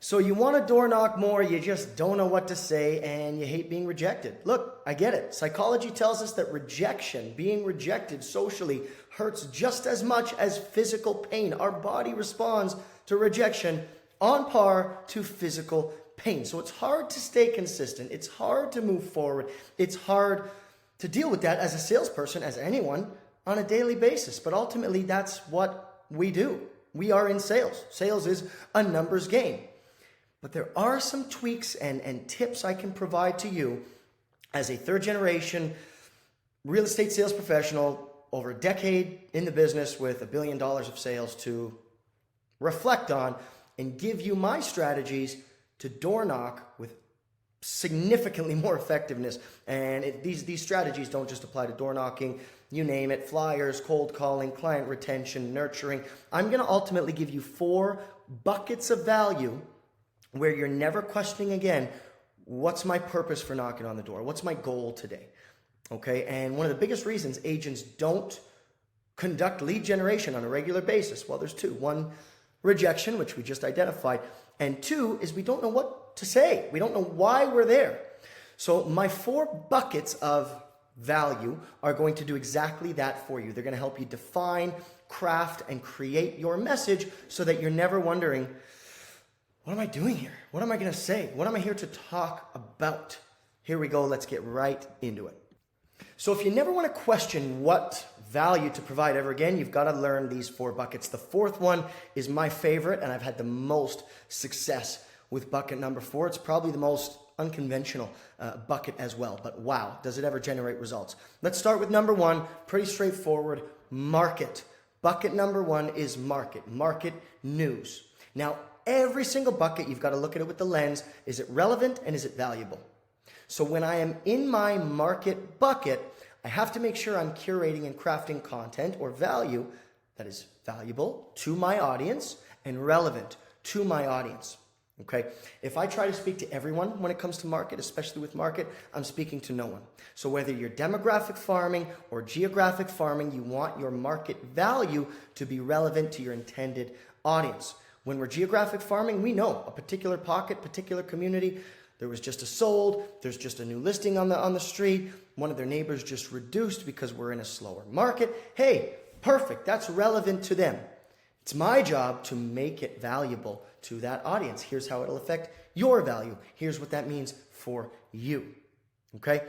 So you want to door knock more, you just don't know what to say, and you hate being rejected. Look, I get it. Psychology tells us that rejection, being rejected socially, hurts just as much as physical pain. Our body responds to rejection on par to physical pain. So it's hard to stay consistent. It's hard to move forward. It's hard to deal with that as a salesperson, as anyone, on a daily basis. But ultimately, that's what we do. We are in sales. Sales is a numbers game. But there are some tweaks and tips I can provide to you as a third generation real estate sales professional over a decade in the business with $1 billion of sales to reflect on and give you my strategies to door knock with significantly more effectiveness. And these strategies don't just apply to door knocking, you name it, flyers, cold calling, client retention, nurturing. I'm going to ultimately give you 4 buckets of value where you're never questioning again, what's my purpose for knocking on the door? What's my goal today? Okay, and one of the biggest reasons agents don't conduct lead generation on a regular basis, well, there's 2. 1, rejection, which we just identified, and 2 is we don't know what to say. We don't know why we're there. So my 4 buckets of value are going to do exactly that for you. They're going to help you define, craft, and create your message so that you're never wondering, what am I doing here? What am I going to say? What am I here to talk about? Here we go. Let's get right into it. So if you never want to question what value to provide ever again, you've got to learn these 4 buckets. The 4th one is my favorite, and I've had the most success with bucket number 4. It's probably the most unconventional bucket as well, but wow, does it ever generate results? Let's start with number 1, pretty straightforward, market. Bucket number 1 is market news. Now, every single bucket, you've got to look at it with the lens, is it relevant and is it valuable? So when I am in my market bucket, I have to make sure I'm curating and crafting content or value that is valuable to my audience and relevant to my audience. Okay, if I try to speak to everyone when it comes to market, especially with market, I'm speaking to no one. So whether you're demographic farming or geographic farming, you want your market value to be relevant to your intended audience. When we're geographic farming, we know a particular pocket, particular community, there was just a sold, there's just a new listing on the street, one of their neighbors just reduced because we're in a slower market. Hey, perfect, that's relevant to them. It's my job to make it valuable to that audience. Here's how it'll affect your value. Here's what that means for you. Okay?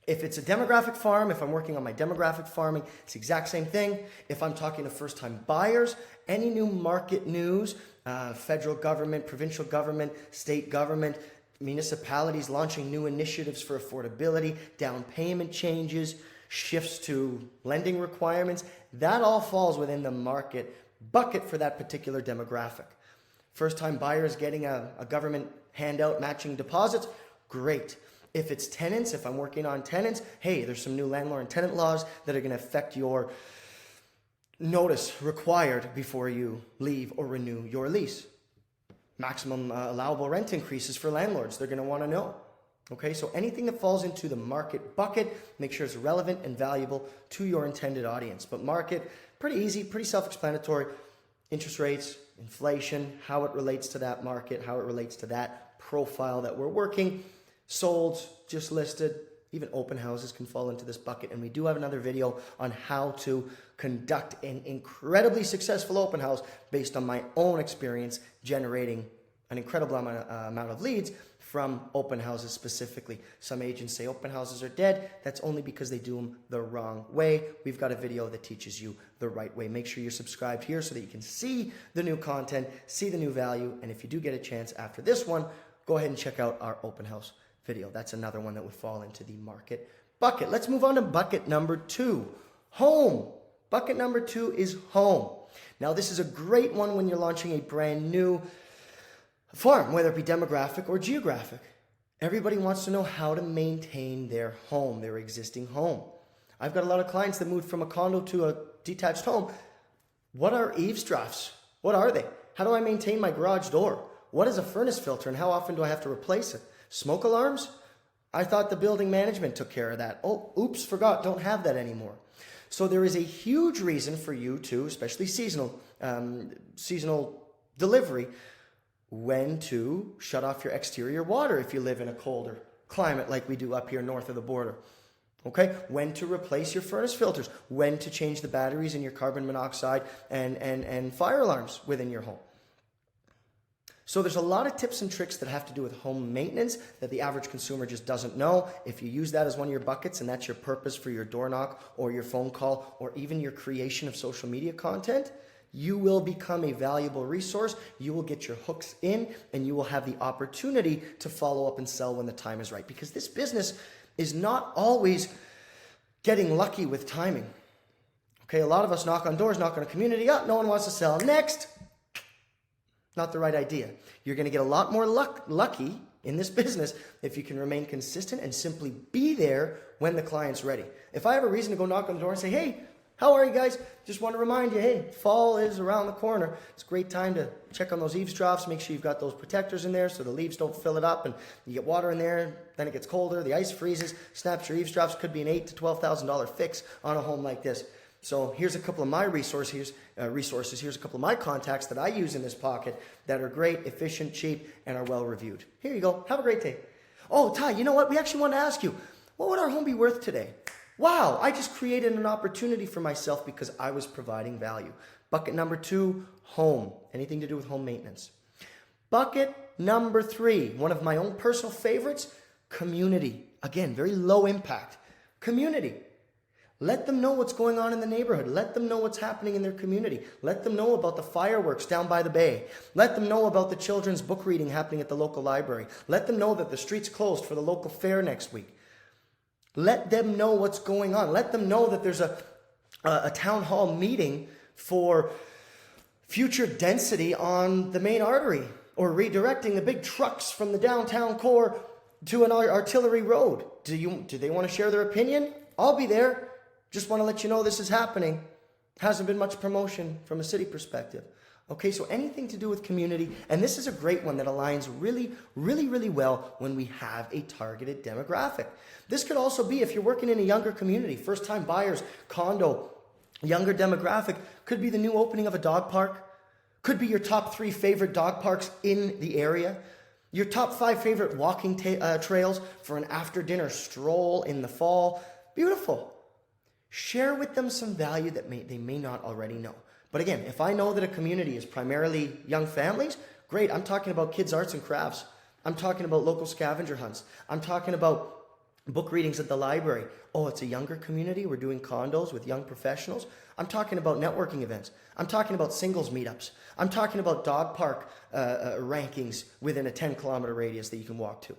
If it's a demographic farm, if I'm working on my demographic farming, it's the exact same thing. If I'm talking to first-time buyers, any new market news, federal government, provincial government, state government, municipalities launching new initiatives for affordability, down payment changes, shifts to lending requirements, that all falls within the market bucket for that particular demographic. First-time buyers getting a government handout matching deposits, great. If it's tenants, if I'm working on tenants, hey, there's some new landlord and tenant laws that are going to affect your notice required before you leave or renew your lease. Maximum allowable rent increases for landlords, they're going to want to know. Okay, so anything that falls into the market bucket, make sure it's relevant and valuable to your intended audience. But market, pretty easy, pretty self-explanatory. Interest rates, inflation, how it relates to that market, how it relates to that profile that we're working. Solds, just listed, even open houses can fall into this bucket. And we do have another video on how to conduct an incredibly successful open house based on my own experience generating an incredible amount of leads from open houses specifically. Some agents say open houses are dead. That's only because they do them the wrong way. We've got a video that teaches you the right way. Make sure you're subscribed here so that you can see the new content, see the new value. And if you do get a chance after this one, go ahead and check out our open house video. That's another one that would fall into the market bucket. Let's move on to bucket number 2, home. Bucket number 2 is home. Now, this is a great one when you're launching a brand new farm, whether it be demographic or geographic. Everybody wants to know how to maintain their home, their existing home. I've got a lot of clients that moved from a condo to a detached home. What are eaves drafts? What are they? How do I maintain my garage door? What is a furnace filter and how often do I have to replace it? Smoke alarms? I thought the building management took care of that. Oh, oops, forgot, don't have that anymore. So there is a huge reason for you to, especially seasonal delivery, when to shut off your exterior water if you live in a colder climate like we do up here north of the border. Okay, when to replace your furnace filters, when to change the batteries in your carbon monoxide and fire alarms within your home. So there's a lot of tips and tricks that have to do with home maintenance that the average consumer just doesn't know. If you use that as one of your buckets and that's your purpose for your door knock or your phone call or even your creation of social media content, you will become a valuable resource. You will get your hooks in and you will have the opportunity to follow up and sell when the time is right. Because this business is not always getting lucky with timing. Okay, a lot of us knock on doors, knock on a community. Oh, no one wants to sell. Next. Not the right idea. You're going to get a lot more lucky in this business if you can remain consistent and simply be there when the client's ready. If I have a reason to go knock on the door and say, hey, how are you guys? Just want to remind you, hey, fall is around the corner. It's a great time to check on those eaves troughs. Make sure you've got those protectors in there so the leaves don't fill it up and you get water in there. Then it gets colder. The ice freezes, snaps your eaves troughs. Could be an $8,000 to $12,000 fix on a home like this. So here's a couple of my resources. Here's a couple of my contacts that I use in this pocket that are great, efficient, cheap, and are well reviewed. Here you go. Have a great day. Oh, Ty, you know what? We actually want to ask you, what would our home be worth today? Wow, I just created an opportunity for myself because I was providing value. Bucket number 2, home. Anything to do with home maintenance. Bucket number 3, one of my own personal favorites, community. Again, very low impact. Community. Let them know what's going on in the neighborhood. Let them know what's happening in their community. Let them know about the fireworks down by the bay. Let them know about the children's book reading happening at the local library. Let them know that the street's closed for the local fair next week. Let them know what's going on. Let them know that there's a town hall meeting for future density on the main artery or redirecting the big trucks from the downtown core to an artillery road. Do they want to share their opinion? I'll be there. Just want to let you know this is happening. Hasn't been much promotion from a city perspective. Okay, so anything to do with community, and this is a great one that aligns really, really, really well when we have a targeted demographic. This could also be if you're working in a younger community, first-time buyers, condo, younger demographic, could be the new opening of a dog park, could be your top 3 favorite dog parks in the area, your top 5 favorite walking trails for an after-dinner stroll in the fall. Beautiful. Share with them some value that they may not already know. But again, if I know that a community is primarily young families, great. I'm talking about kids' arts and crafts. I'm talking about local scavenger hunts. I'm talking about book readings at the library. Oh, it's a younger community. We're doing condos with young professionals. I'm talking about networking events. I'm talking about singles meetups. I'm talking about dog park rankings within a 10-kilometer radius that you can walk to.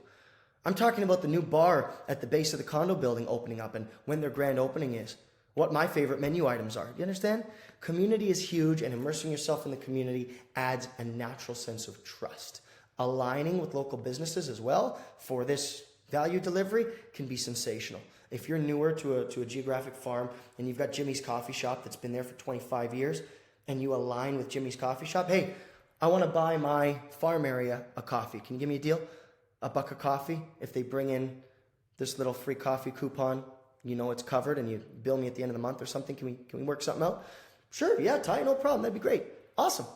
I'm talking about the new bar at the base of the condo building opening up and when their grand opening is. What my favorite menu items are. Do you understand? Community is huge, and immersing yourself in the community adds a natural sense of trust. Aligning with local businesses as well for this value delivery can be sensational. If you're newer to a geographic farm and you've got Jimmy's Coffee Shop that's been there for 25 years and you align with Jimmy's Coffee Shop, hey, I want to buy my farm area a coffee. Can you give me a deal? $1 of coffee if they bring in this little free coffee coupon. You know it's covered and you bill me at the end of the month or something. Can we work something out? Sure, yeah, Ty, no problem. That'd be great. Awesome.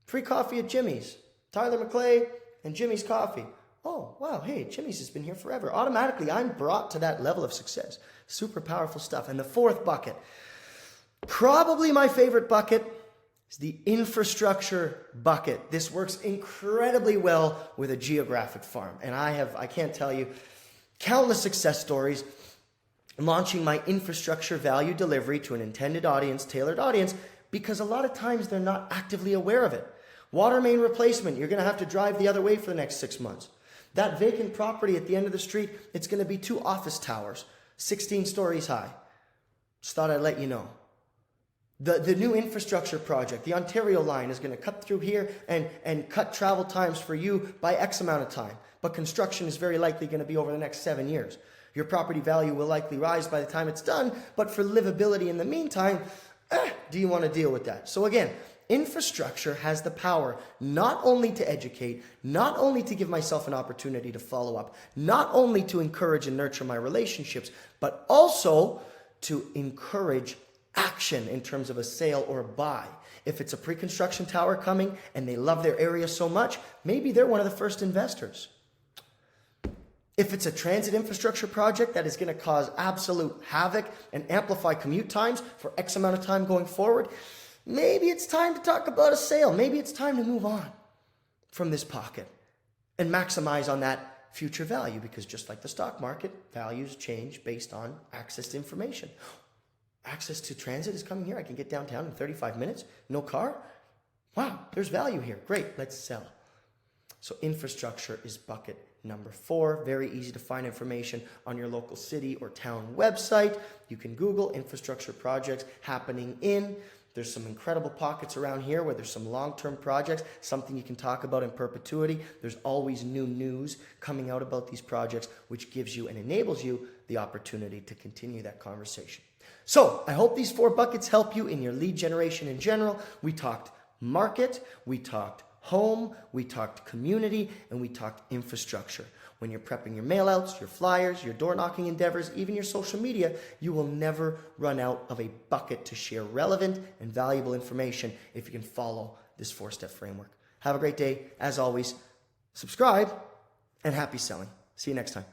Free coffee at Jimmy's. Tyler McLay and Jimmy's Coffee. Oh, wow, hey, Jimmy's has been here forever. Automatically, I'm brought to that level of success. Super powerful stuff. And the 4th bucket, probably my favorite bucket, is the infrastructure bucket. This works incredibly well with a geographic farm. And I can't tell you, countless success stories launching my infrastructure value delivery to an intended audience, tailored audience, because a lot of times they're not actively aware of it. Water main replacement, you're going to have to drive the other way for the next 6 months. That vacant property at the end of the street, it's going to be 2 office towers, 16 stories high. Just thought I'd let you know. The new infrastructure project, the Ontario line, is going to cut through here and cut travel times for you by X amount of time. But construction is very likely going to be over the next 7 years. Your property value will likely rise by the time it's done, but for livability in the meantime, do you want to deal with that? So again, infrastructure has the power not only to educate, not only to give myself an opportunity to follow up, not only to encourage and nurture my relationships, but also to encourage action in terms of a sale or a buy. If it's a pre-construction tower coming and they love their area so much, maybe they're one of the first investors. If it's a transit infrastructure project that is going to cause absolute havoc and amplify commute times for X amount of time going forward, maybe it's time to talk about a sale. Maybe it's time to move on from this pocket and maximize on that future value, because just like the stock market, values change based on access to information. Access to transit is coming here. I can get downtown in 35 minutes. No car. Wow, there's value here. Great, let's sell. So infrastructure is bucket number 4. Very easy to find information on your local city or town website. You can Google infrastructure projects happening in. There's some incredible pockets around here where there's some long-term projects, something you can talk about in perpetuity. There's always new news coming out about these projects, which gives you and enables you the opportunity to continue that conversation. So I hope these 4 buckets help you in your lead generation in general. We talked market, we talked home, we talked community, and we talked infrastructure. When you're prepping your mailouts, your flyers, your door knocking endeavors, even your social media, you will never run out of a bucket to share relevant and valuable information if you can follow this 4-step framework. Have a great day. As always, subscribe and happy selling. See you next time.